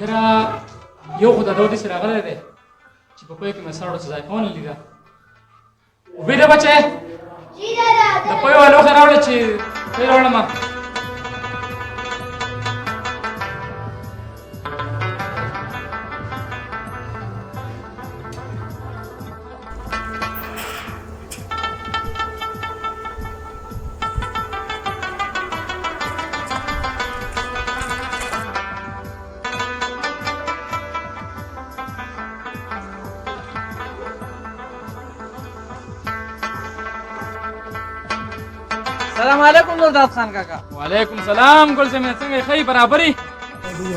یاره یو خو د دودي سره راغلی دی چې په پوی کې مې سړو څه ځای کول لیده وبېده بچی د پوی لوښی راوړه چې پوی راوړمه السلام علیکم نورداد خان کاکا. وعلیکم سلام ګل زمین څنګه ښه برابرې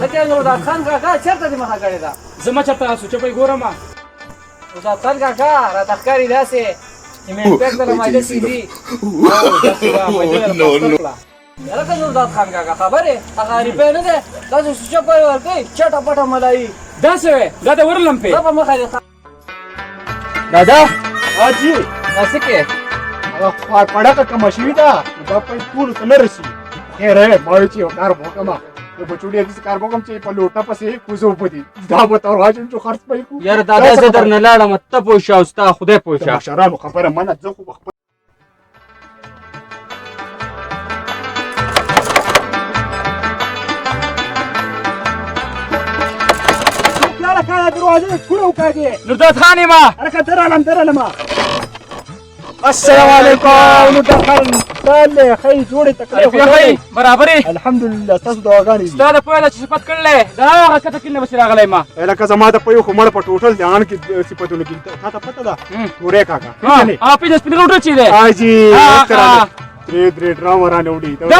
څنګه نورداد خان کاکا چیرته دې مخه کړې ده؟ زه مه چېرته سوچه پوی ګورم نورداد خان کاکا راته ښکاري داسې چې مې انسپکټر مایده سیدي هلکه نورداد خان کاکا خبر یې هغه ریپی نه دی داسې سوچه پوی ورکوي چټه پټه ملایي داسې وی دا د ورلم پې زه په مخه دې दादा हाजी دا څه کې पड़ाका कम शवी था बापा तू तो न रसी हे रे माळची कार भोकमा तो बचुडी दिस कार भोकम चे पण लोटा पसे कुजो पदी दा बताव राजन जो खर्च पई को यार दादा زه درنه لاړم ته پوه شه او ستا خدای پوه شه شرانو خبره منه زه خو لا كان دروازه كله وكاجي نورداد خان ما انا كدر لما السلام عليكم ندخل قال خي جوړې تکلیف خي برابرې الحمد لله تاسو دواګانې ستا د پوی د صفت کړلې دا هغه کته کې نه بس راغلی ما لکه زما د پوی خو مړ په ټوټل ځان کې صفاتونه کې تا ته پته ده تورې کاکا ها پیډ سپین روټ چي ده حاجی درې ډرام رانه وړي دا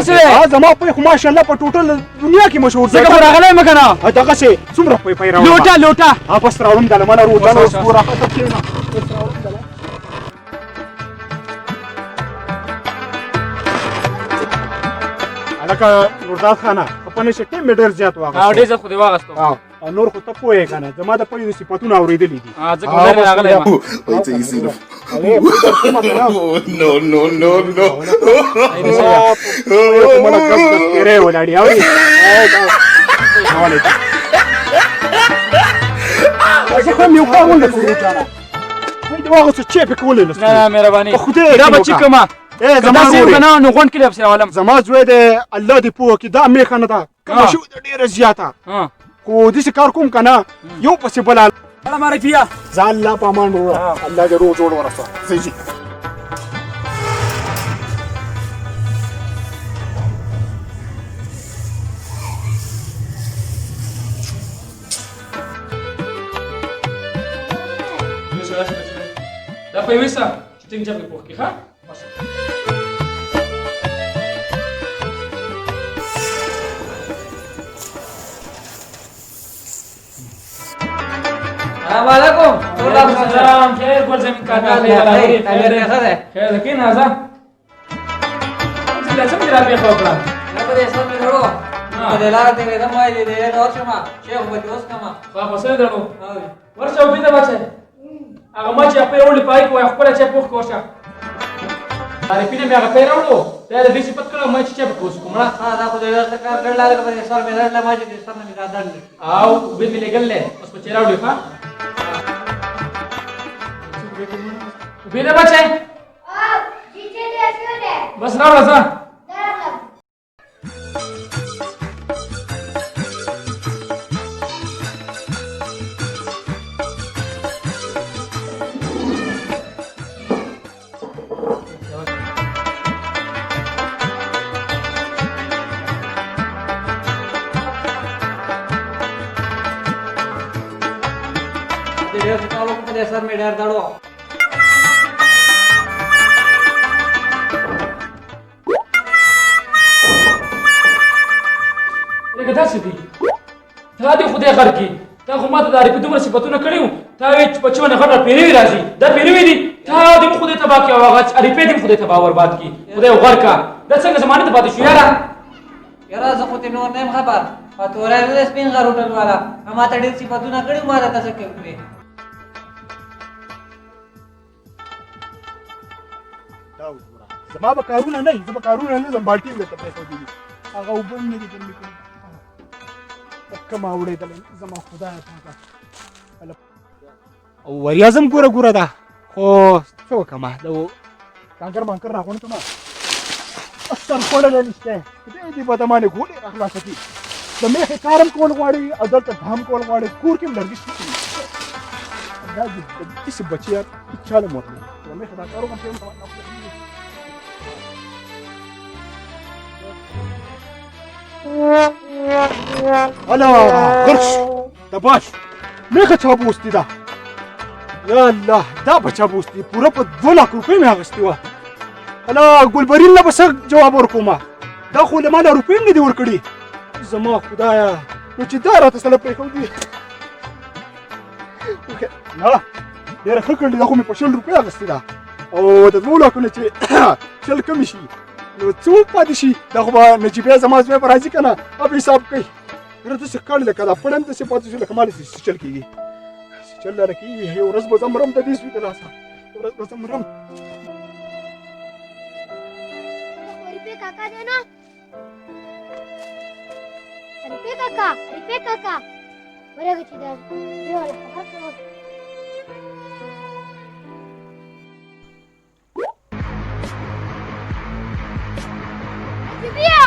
زما پوی خو ماشاءالله په ټوټل دنیا کې مشهور ده څنګه راغلی مګه نه دغه څه څومره پوی پیرا لوټه ها بس راوړم د لمنه روټه پورا خطر کېنا لکه نورداد خانه په نشه کې مډر زیات واغ او ډېر خو دی واغستو او نور خو ته پوهې کنه زما د پوی د صفاتونو اورېدلې دي ځکه ولر راغلی ما Wait till you see the. نو No, no, no, no. مړه کس د پیرې ولاړې او زه کوم یو کار ونه کوم جانا وای دا واغ څه چی په کولې نه نه مهرباني خدای دا بچی کما زما زه کنه نو غون کلی افسر عالم زما زوی د الله دی پوه کې دا مې خنه ده کوم شو د ډیره زیاته کو دې کار کوم کنه یو پسې بل الله ماری بیا ځان لا پامان ورو الله دې روز جوړ ورسو سيجي دا په وسه چې څنګه په پوښ کې ها السلام علیکم نورداد خان سلام خیر ګل زمین کاکا خیر کې نازا چې لازم را به خو کړه نه په دې سم نه ورو په دې لار ته دې موای دې نور شمه شیخ به اوس کما خو په سره درو ورشه وبې دا بچي هغه ما چې په وړي پای کو خپل چې پوښ کوشه اره پینې مې هغه پیراوړو دا د دې صفت کړه ما چې په کوس کومه دا خو دې څه کار کړل هغه په سر مې درل ما چې دې سر مې دادل او به مې لګلې اوس په چیراوړي ها وبې دا بچي بس راوړه ځه دې څه کارو په دې سر مې ډار دړو لکه داسې دي تا دې خدای غر کې تا خو ماته د عارفي دومره صفتونه کړي وو تا وایې چې بچو نه غټه پیروي راځي دا پیروي دي تا دې خدای تباه کړي او هغه عارفې دې خدای تباه برباد کړي خدای غر کا دا څنګه زمانه ته پاتې شو یاره یاره زه خو ته نور نه خبر په تورې دې سپین غر هوټل والا ما ته ډېر صفاتونه کړي ما ته څه کوي زما به کارونه نه زما کارونه نه زم بالټي ولته پیسې دي هغه وبن نه دي کم اورېدل زما خدای پاکه او وریا زم ګوره ګوره ده خو څه وکړم د کانکر مانکر راغونډ کړم سر خوړلی نشته دې به د مانې ګولې راخلاصه کړي د میخې کارم کول غواړي او دلته دام کول غواړي کور کې هم لرګي شي دا داسې بچي یار هېچا نه مورلي د میخې دا کار وکړم چې هلا غرش تباش میخه چا بوستی ده یا الله دا به چا بوستی پوره په 2 لک روپۍ مې اخیستې وه هلا ګلبرین نه به څه جواب ورکوم دا خو له ما نه روپۍ هم نه دي ورکړي زما خدایه نو چې دا راته سره پرېښودي نه ډېره ښه کړلې دا خو مې په 100 روپۍ اخیستې ده او د 2 لکو نه چې 100 کمې شي نو څه پاتې شي دا خو به نجیبیا زما زوی به راځي که نه اب حساب کوي یاره داسې ښکاري لکه دا پړی هم داسې پاتې شو لکه ما داسې سیچل کېږي سیچل لاره کېږي یو ورځ به زه مرم د دې سوي د لاسه یو ورځ به زه مرم Arife kaka deh no. Arife kaka. Mana kecil dah. Dia lah kakak. Jibia.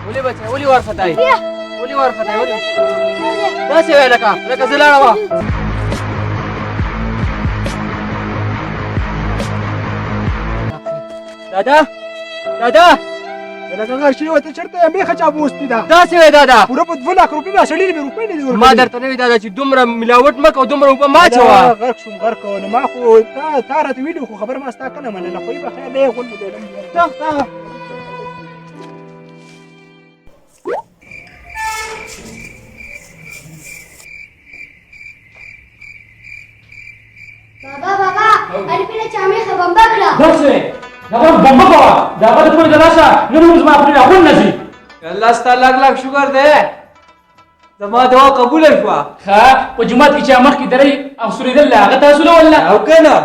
ولې بچه ولې ورختای Jibia. ولې ورختای ولې داسې وای لکه زه لاړه وه دادا لکه هغه شي ورته چېرته یې میخه چا بوستې ده داسې وای دادا پوره په 2 لک روپۍ مې سړي مې روپۍ نه دي ورکړي ما درته نه وي دادا چې دومره ملاوټ مه کوه دومره اوبه مه اچوه غرق شوم غرق نو ما خو تا راته ویلي خو خبره ما ستا که نه منله خو یې به خیر دی غول مې Baba, Arife nak cami khabamba kela. داسې دغه بمبه کوه د هغه د پورې د لاسه نن هم زما پرې راغون نه ځي الله ستا لاک شکر دی زما دعا قبوله شوه ښه په جومات کې چې مخکې درې او سورېدل هغه تاسو له ولا او که نه